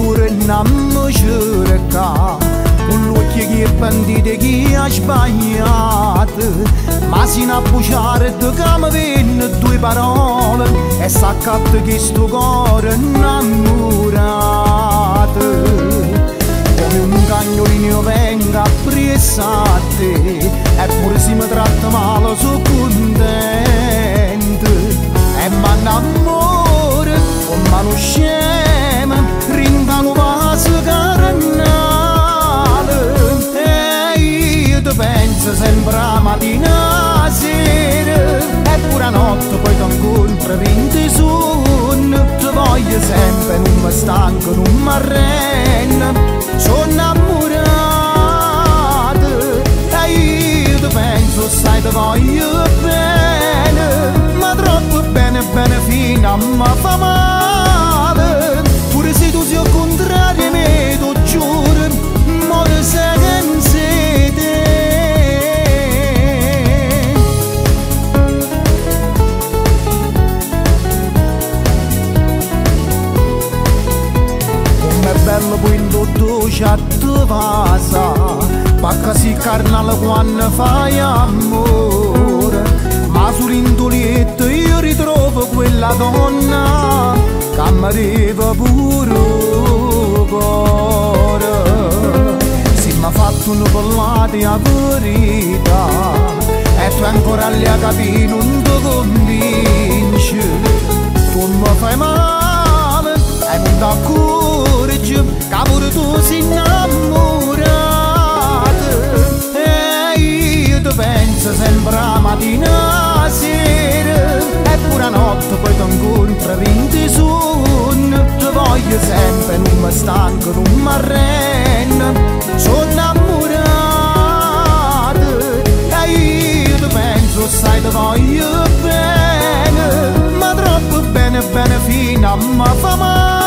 pure non mi cerca, con l'occhio che pentite che ha sbagliato, ma sino a bruciare che mi venne due parole e s'accatta che sto cuore innamorato. Come un cagnolino venga preso a te, eppure se mi tratta male sono contento. E m'annamore, o mano scema, ringano vaso carnale. E io ti penso sempre a mattina a sera, eppure a notte poi ti incontro 20 sonno. Ti voglio sempre, non mi stanco, non mi arrendo. Sono innamorato e io ti penso, sai, ti voglio bene, ma troppo bene, bene fino a mi fa male. Pure se tu sei al contrario a me, ti giuro, muore sei in sete. Com'è bello poi in dolce a te vasa, pacca si carnale quando fai amore, ma sull'indolietto io ritrovo quella donna che mi arriva pure il cuore. Se mi ha fatto una ballata a verità e tu ancora lì a capire non ti convinci, tu mi fai male e non ti accorgi che pure tu sei innamorato. E io ti penso sempre a mattina a sera, eppure a notte poi ti incontro 20 sonno. Ti voglio sempre, non mi stanco, non mi arrendo. Sono innamorato e io ti penso, sai, ti voglio bene, ma troppo bene, bene fino a mi fa male.